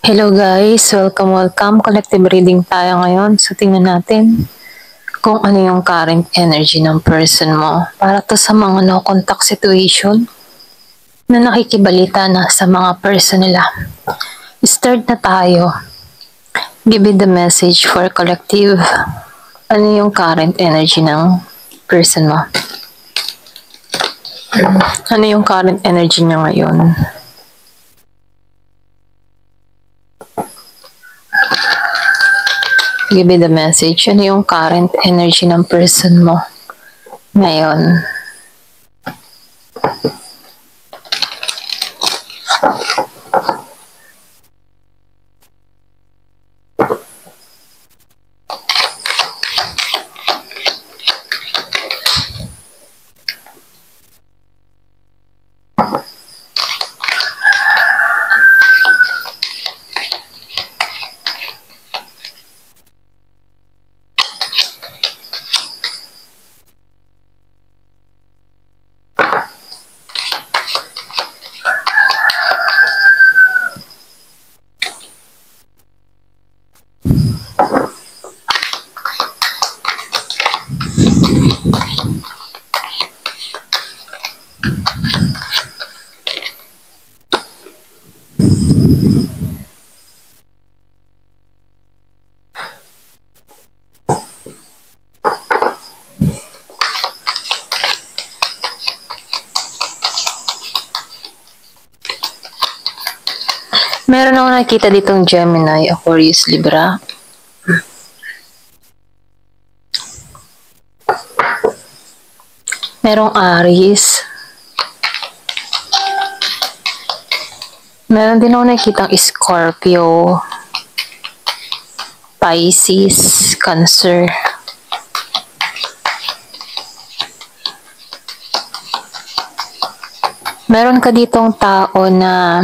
Hello guys, welcome. Collective reading tayo ngayon. So tingnan natin kung ano yung current energy ng person mo para to sa mga no-contact situation na nakikibalita na sa mga person nila. Start na tayo. Give me the message for collective. Ano yung current energy ng person mo? Ano yung current energy niya ngayon? Give me the message. Ano yung current energy ng person mo ngayon? Meron ako nakikita ditong Gemini, Aquarius, Libra. Merong Aries. Meron din ako nakikitang Scorpio, Pisces, Cancer. Meron ka ditong tao na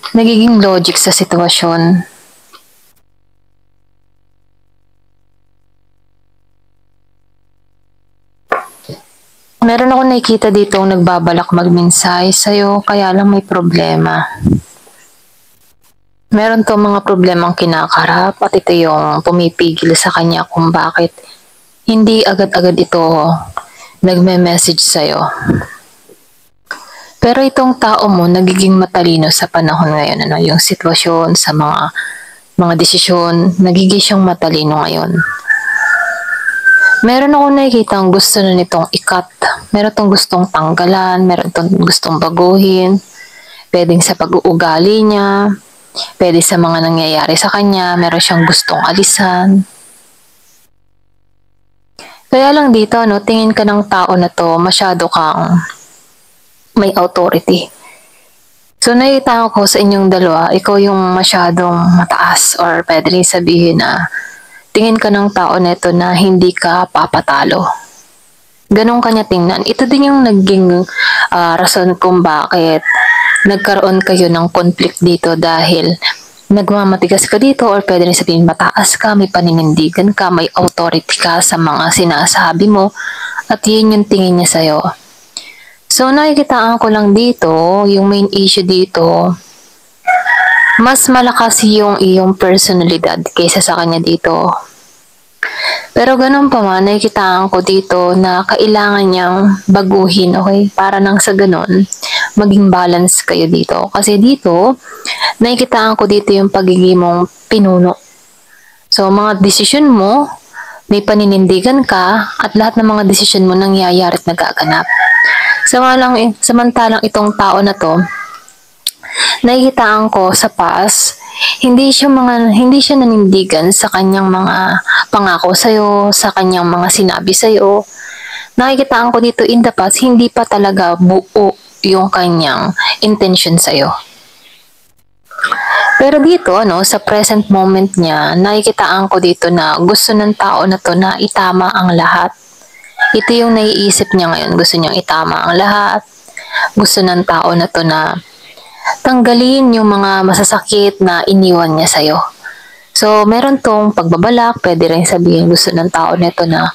nagiging logic sa sitwasyon. Meron ako nakikita dito nagbabalak magminsay sa'yo, kaya lang may problema. Meron to mga problemang kinakarap at ito yung pumipigil sa kanya kung bakit hindi agad-agad ito nagme-message sa'yo. Pero itong tao mo nagiging matalino sa panahon ngayon, yung sitwasyon, sa mga desisyon, nagiging siyang matalino ngayon. Meron akong nakikita ang gusto na nitong ikat. Meron itong gustong tanggalan, meron itong gustong baguhin. Pwedeng sa pag-uugali niya, pwede sa mga nangyayari sa kanya, meron siyang gustong alisan. Kaya lang dito, tingin ka ng tao na to, masyado kang may authority. So nakita ko sa inyong dalawa, ikaw yung masyadong mataas or pwede rin sabihin na tingin ka ng tao neto na hindi ka papatalo. Ganun kanya tingnan. Ito din yung naging rason kung bakit nagkaroon kayo ng conflict dito dahil nagmamatigas ka dito or pwede rin sabihin mataas ka, may paninindigan ka, may authority ka sa mga sinasabi mo at yun yung tingin niya sa'yo. So nakikitaan ko lang dito, yung main issue dito, mas malakas yung iyong personalidad kaysa sa kanya dito. Pero ganun pa man, nakikitaan ko dito na kailangan niyang baguhin, okay? Para nang sa ganun, maging balance kayo dito. Kasi dito, nakikitaan ko dito yung pagiging mong pinuno. So, mga desisyon mo, may paninindigan ka, at lahat ng mga desisyon mo nangyayari at nagaganap. Samantalang itong tao na to, nakikitaan ko sa past, hindi siya nanindigan sa kanyang mga pangako sa'yo, sa kanyang mga sinabi sa'yo. Nakikitaan ko dito in the past, hindi pa talaga buo yung kanyang intention sa'yo. Pero dito, sa present moment niya, nakikitaan ko dito na gusto ng tao na to na itama ang lahat. Ito yung naiisip niya ngayon, gusto niyang itama ang lahat. Gusto ng tao na to na tanggalin yung mga masasakit na iniwan niya sa'yo. So, meron tong pagbabalak, pwede rin sabihin gusto ng tao nito na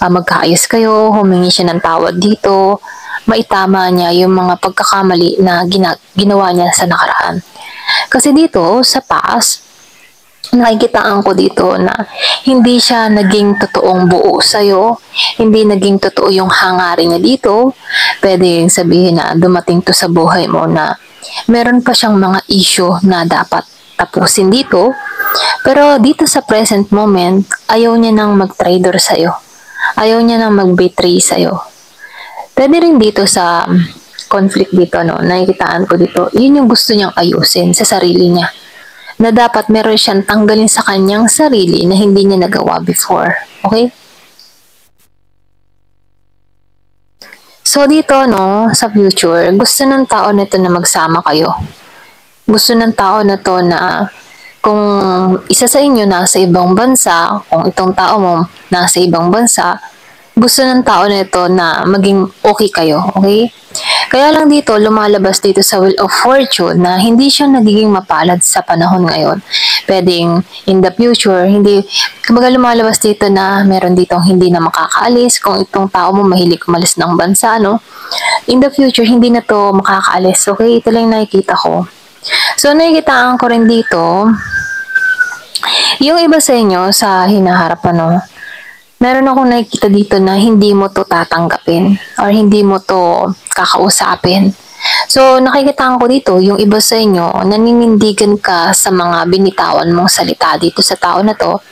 magkaayos kayo, humingi siya ng tawad dito, maitama niya yung mga pagkakamali na ginawa niya sa nakaraan. Kasi dito sa past, nakikitaan ko dito na hindi siya naging totoong buo sa'yo, hindi naging totoo yung hangarin niya dito. Pwede sabihin na dumating to sa buhay mo na meron pa siyang mga issue na dapat tapusin dito. Pero dito sa present moment, ayaw niya nang mag-traitor sa'yo. Ayaw niya nang mag-betray sa'yo. Pwede rin dito sa conflict dito, no, nakikitaan ko dito, yun yung gusto niyang ayusin sa sarili niya. Na dapat meron siyang tanggalin sa kanyang sarili na hindi niya nagawa before. Okay? So dito, no, sa future, gusto ng tao na ito na magsama kayo. Gusto ng tao na to na kung isa sa inyo nasa ibang bansa, kung itong tao mo nasa ibang bansa, gusto ng tao na ito na maging okay kayo, okay? Kaya lang dito, lumalabas dito sa Wheel of Fortune na hindi siya nagiging mapalad sa panahon ngayon. Pwedeng in the future, hindi, kumbaga lumalabas dito na meron ditong hindi na makakaalis, kung itong tao mo mahilig umalis ng bansa, no? In the future, hindi na to makakaalis, okay? Ito lang nakikita ko. So, nakikitaan ko rin dito, yung iba sa inyo, sa hinaharap, ano, meron akong nakikita dito na hindi mo to tatanggapin or hindi mo to kakausapin. So, nakikita ko dito, yung iba sa inyo, naninindigan ka sa mga binitawan mong salita dito sa tao na to.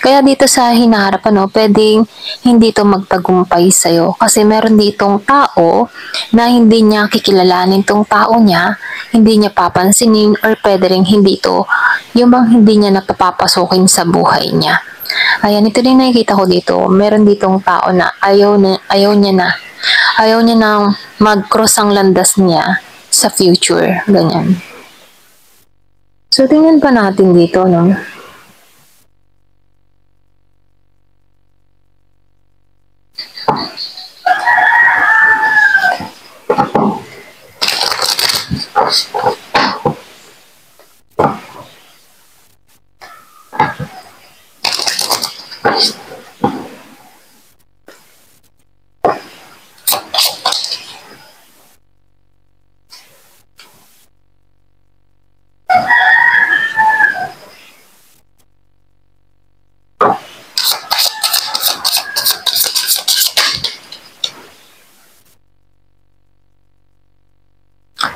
Kaya dito sa hinaharap, ano, pwedeng hindi to magtagumpay sa'yo. Kasi meron ditong tao na hindi niya kikilalanin tong tao niya, hindi niya papansinin, or pwede rin hindi to, yung bang hindi niya napapapasukin sa buhay niya. Ayan, ito rin nakikita ko dito. Meron ditong tao na ayaw niya nang mag-cross ang landas niya sa future. Ganyan. So, tingnan pa natin dito, no?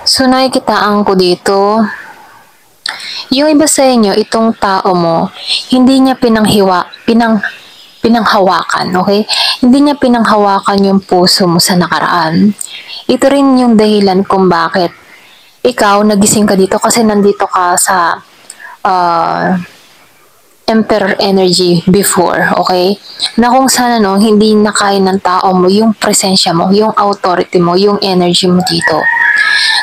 So, nakikitaan ko dito, yung iba sa inyo, itong tao mo, hindi niya pinanghawakan, okay? Hindi niya pinanghawakan yung puso mo sa nakaraan. Ito rin yung dahilan kung bakit ikaw nagising ka dito kasi nandito ka sa Emperor energy before, okay? Na kung sana no, hindi na kaya ng tao mo yung presensya mo, yung authority mo, yung energy mo dito.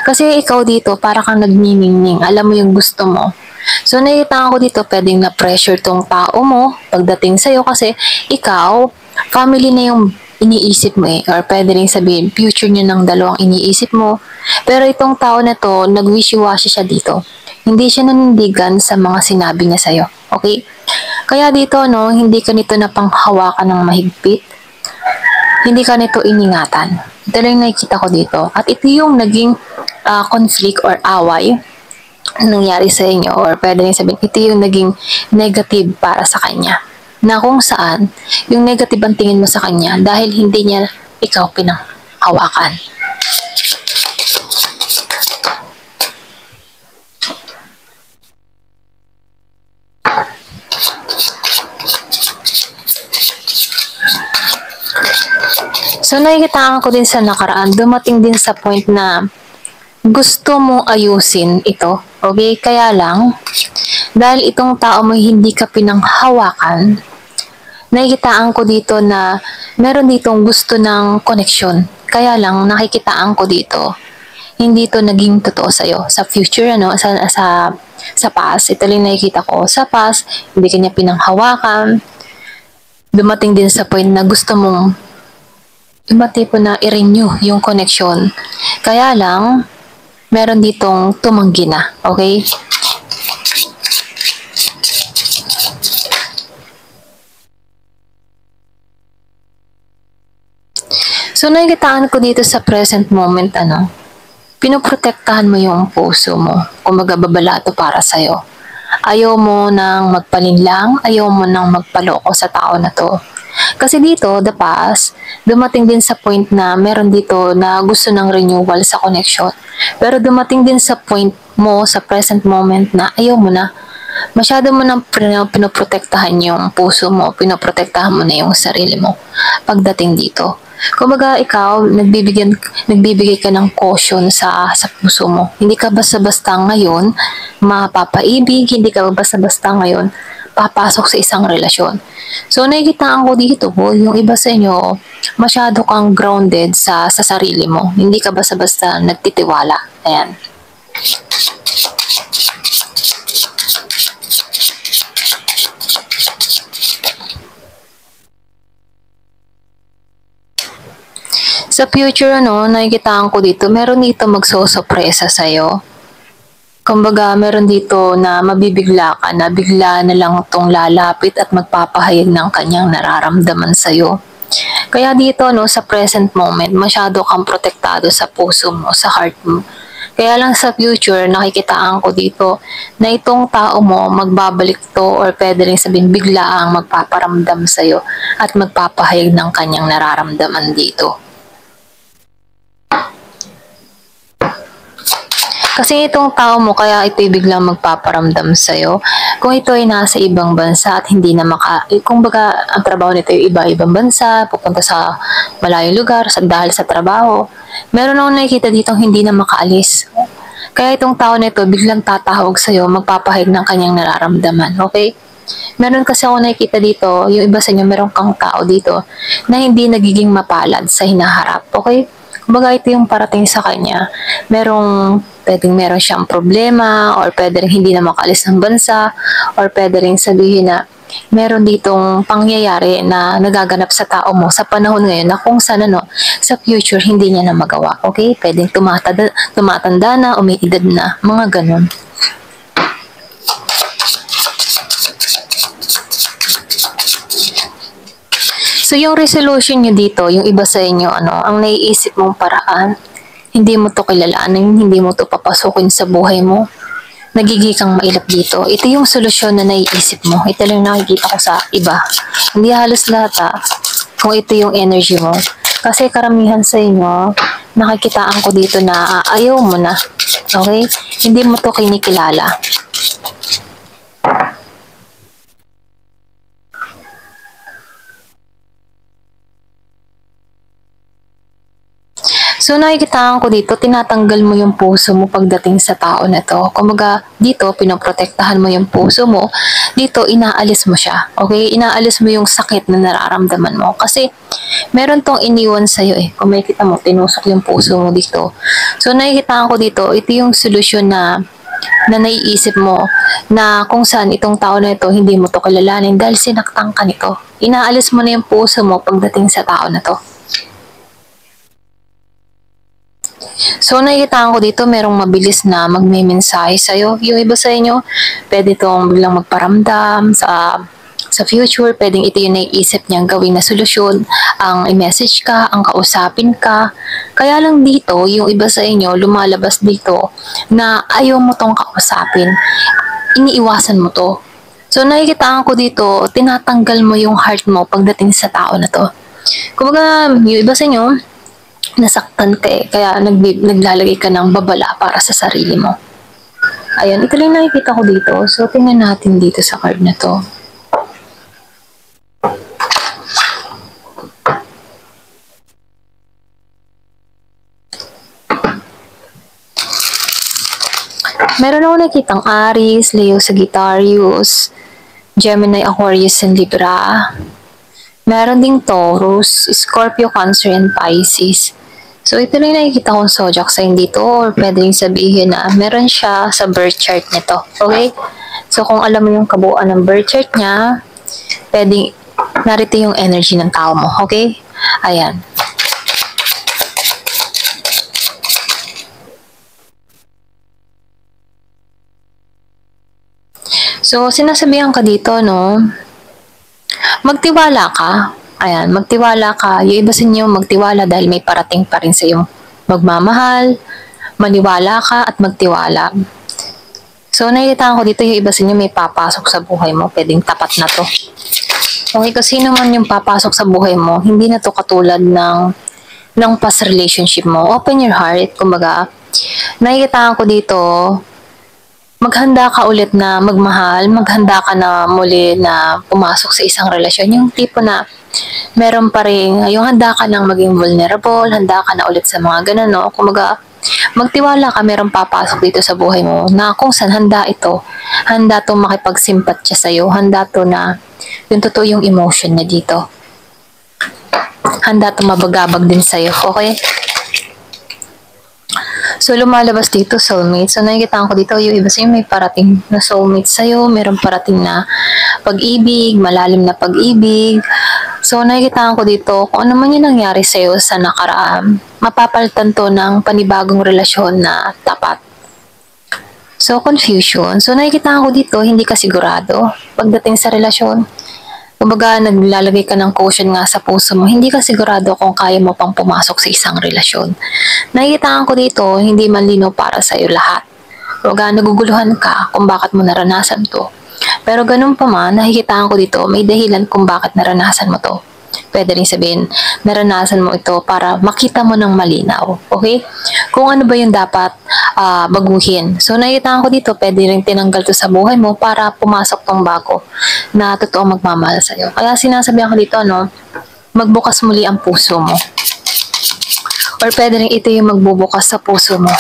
Kasi ikaw dito, para kang nagniningning, alam mo yung gusto mo. So, nakita ko dito, pwedeng na-pressure tong tao mo pagdating sa'yo kasi ikaw, family na yung iniisip mo eh. Or pwede rin sabihin, future nyo ng dalawang iniisip mo. Pero itong tao na to, nag-wishy-washy siya dito. Hindi siya nanindigan sa mga sinabi niya sa'yo. Okay? Kaya dito, no, hindi ka nito napanghawakan ng mahigpit. Hindi ka nito iningatan. Ito lang nakikita ko dito. At ito yung naging conflict or away nangyari sa inyo, or pwede rin sabihin, ito yung naging negative para sa kanya. Na kung saan, yung negative ang tingin mo sa kanya dahil hindi niya ikaw pinanghawakan. So, nakikitaan ko din sa nakaraan, dumating din sa point na gusto mong ayusin ito. Okay? Kaya lang, dahil itong tao mo hindi ka pinanghawakan, nakikitaan ko dito na meron ditong gusto ng connection. Kaya lang, nakikitaan ko dito, hindi to naging totoo sa'yo. Sa future, ano, sa past, ito lang nakikita ko. Sa past, hindi ka niya pinanghawakan. Dumating din sa point na gusto mong iba tipo na i-renew yung connection. Kaya lang, meron ditong tumanggi na. Okay? So, nakikitaan ko dito sa present moment, ano, pinoprotektahan mo yung puso mo. Kumbaga babala to para sa'yo. Ayaw mo nang magpalinlang, ayaw mo nang magpaloko sa tao na to. Kasi dito, the past, dumating din sa point na meron dito na gusto ng renewal sa connection. Pero dumating din sa point mo, sa present moment na ayaw mo na. Masyado mo nang pinoprotektahan yung puso mo, pinoprotektahan mo na yung sarili mo pagdating dito. Kumbaga ikaw, nagbibigay ka ng caution sa puso mo. Hindi ka basta-basta ngayon mapapaibig, hindi ka basta-basta ngayon papasok sa isang relasyon. So nakikitaan ko dito po, yung iba sa inyo, masyado kang grounded sa sarili mo. Hindi ka basta-basta nagtitiwala. Ayan. Sa future, nakikitaan ko dito, meron dito magsosorpresa sa'yo. Kumbaga, meron dito na mabibigla ka na bigla na lang itong lalapit at magpapahayag ng kanyang nararamdaman sa'yo. Kaya dito, sa present moment, masyado kang protektado sa puso mo, sa heart mo. Kaya lang sa future, nakikitaan ko dito na itong tao mo magbabalik to or pwede rin sabihin bigla ang magpaparamdam sa'yo at magpapahayag ng kanyang nararamdaman dito. Kasi itong tao mo, kaya ito'y biglang magpaparamdam sa'yo. Kung ito ay nasa ibang bansa at hindi na kung baga, ang trabaho nito ay iba-ibang bansa, pupunta sa malayong lugar dahil sa trabaho, meron akong nakikita dito hindi na makaalis. Kaya itong tao nito biglang tatawag sa'yo, magpapahayag ng kanyang nararamdaman, okay? Meron kasi ako nakikita dito, yung iba sa inyo, meron kang tao dito na hindi nagiging mapalad sa hinaharap, okay? Kumbaga ito yung parating sa kanya. Pwedeng meron siyang problema or pwede rin hindi na makalis ng bansa or pwede rin sabihin na meron ditong pangyayari na nagaganap sa tao mo sa panahon ngayon na kung sana sa future hindi niya na magawa. Okay? Pwedeng tumatanda na, umiidad na, mga ganun. So, yung resolution nyo dito, yung iba sa inyo, ang naiisip mong paraan, hindi mo to kilalanin, hindi mo to papasukin sa buhay mo, nagiging kang mailap dito. Ito yung solusyon na naiisip mo. Ito lang nakikita ko sa iba. Hindi halos lahat kung ito yung energy mo. Kasi karamihan sa inyo, nakikitaan ko dito na ayaw mo na. Okay? Hindi mo to kinikilala. So nakikitaan ko dito, tinatanggal mo yung puso mo pagdating sa tao na to. Kumbaga, dito, pinoprotektahan mo yung puso mo. Dito, inaalis mo siya. Okay? Inaalis mo yung sakit na nararamdaman mo. Kasi, meron tong iniwan sa'yo eh. Kung makikita mo, tinusok yung puso mo dito. So nakikitaan ko dito, ito yung solusyon na naiisip mo na kung saan itong tao na ito hindi mo to kilalanin dahil sinaktan ka nito. Inaalis mo na yung puso mo pagdating sa tao na to. So, nakikitaan ko dito, merong mabilis na magme-mensahe sa'yo. Yung iba sa inyo, pwede itong biglang magparamdam sa future. Pwedeng ito yung naiisip niyang gawin na solusyon. Ang i-message ka, ang kausapin ka. Kaya lang dito, yung iba sa inyo, lumalabas dito na ayaw mo tong kausapin. Iniiwasan mo to. So, nakikitaan ko dito, tinatanggal mo yung heart mo pagdating sa tao na to. Kumbaga, yung iba sa inyo, nasaktan ka eh, kaya naglalagay ka ng babala para sa sarili mo. Ayan, ito lang nakikita ko dito. So, tingnan natin dito sa card na to. Meron ako nakikitang Aries, Leo, Sagittarius, Gemini, Aquarius, and Libra. Meron ding Taurus, Scorpio, Cancer, and Pisces. So, ito lang nakikita kong zodiac sign dito or pwede rin sabihin na meron siya sa birth chart nito. Okay? So, kung alam mo yung kabuuan ng birth chart niya, pwedeng narito yung energy ng tao mo. Okay? Ayan. So, sinasabihan ka dito, magtiwala ka. Ayan, magtiwala ka. Yung iba sa inyo, magtiwala dahil may parating pa rin sa iyong magmamahal, maniwala ka at magtiwala. So, nakikita ko dito yung iba sa inyo may papasok sa buhay mo. Pwedeng tapat na to. Okay, kasi sino man yung papasok sa buhay mo, hindi na to katulad ng past relationship mo. Open your heart. Kumbaga, nakikita ko dito, maghanda ka ulit na magmahal, maghanda ka na muli na pumasok sa isang relasyon. Yung tipo na meron pa rin, yung handa ka nang maging vulnerable, handa ka na ulit sa mga ganun, no? Kumbaga, magtiwala ka, meron papasok dito sa buhay mo na kung saan handa ito. Handa to makipagsimpatya sa'yo. Handa to na yung totoo yung emotion niya dito. Handa to mabagabag din sa'yo. Okay? So, lumalabas dito, soulmate. So, nakikita ko dito, yung iba sa'yo may parating na soulmate sa'yo, meron parating na pag-ibig, malalim na pag-ibig. So, nakikita ko dito, kung ano man yung nangyari sa'yo sa nakaraan, mapapalitan to ng panibagong relasyon na tapat. So, confusion. So, nakikita ko dito, hindi ka sigurado pagdating sa relasyon. Kumbaga, naglalagay ka ng caution nga sa puso mo, hindi ka sigurado kung kaya mo pang pumasok sa isang relasyon. Nakikita ko dito, hindi man linaw para sa'yo lahat. Kumbaga, naguguluhan ka kung bakit mo naranasan to. Pero ganun pa man, nakikita ko dito, may dahilan kung bakit naranasan mo to. Pwede rin sabihin, naranasan mo ito para makita mo ng malinaw. Okay? Kung ano ba yung dapat baguhin. So, nakikita ko dito, pwede rin tinanggal to sa buhay mo para pumasok tong bago na totoo magmamahal sa'yo. Kaya sinasabihan ko dito, no, magbukas muli ang puso mo. Or pwede rin ito yung magbubukas sa puso mo.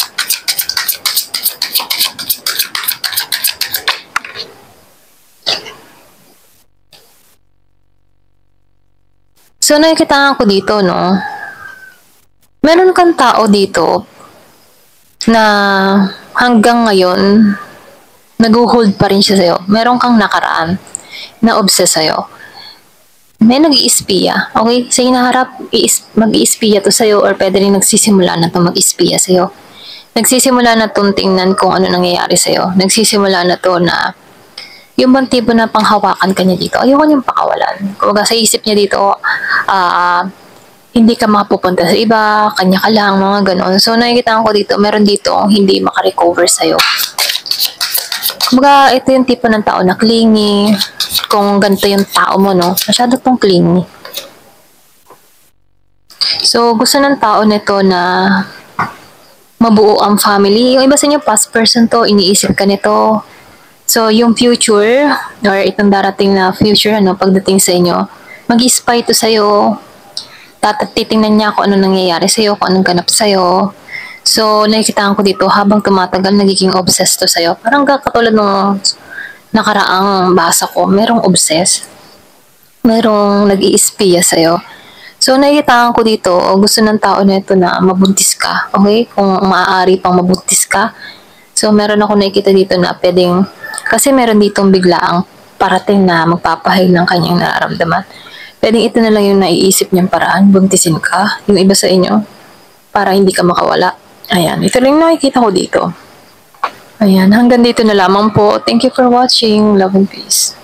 So, nakikita ko dito, no, meron kang tao dito na hanggang ngayon, nag-hold pa rin siya sa'yo. Meron kang nakaraan na obsessed sa'yo. May nag-iispiya. Okay? Sa hinaharap, mag-iispiya to sa'yo or pwede rin nagsisimula na to mag-ispiya sa'yo. Nagsisimula na tong tingnan kung ano nangyayari sa'yo. Nagsisimula na to na yung bang tipo na panghawakan ka niya dito, ayoko niyang pakawalan. Kung sa isip niya dito, hindi ka mapupunta sa iba, kanya ka lang, mga ganon. So, nakikita ko dito, meron dito hindi makarecover sa'yo. Kumbaga, ito yung tipo ng tao na clingy. Kung ganito yung tao mo, no, masyado tong clingy. So, gusto ng tao nito na mabuo ang family. Yung iba sa inyo, past person to, iniisip ka nito. So, yung future, or itong darating na future, ano, pagdating sa inyo, mag-spy to sa'yo. Titingnan niya kung ano nangyayari sa'yo, kung anong ganap sa'yo. So, nakikita ko dito, habang tumatagal, nagiging obsessed to sa'yo. Parang katulad ng nakaraang basa ko, merong obsessed. Merong nag-i-espiya sa'yo. So, nakikita ko dito, gusto ng tao na ito na mabuntis ka. Okay? Kung maaari pang mabuntis ka. So, meron ako nakikita dito na pwedeng, kasi meron ditong biglaang parating na magpapahayag ng kanyang nararamdaman. Pwedeng ito na lang yung naiisip niyang paraan, buntisin ka, yung iba sa inyo, para hindi ka makawala. Ayan, ito lang nakikita ko dito. Ayan, hanggang dito na lamang po. Thank you for watching. Love and peace.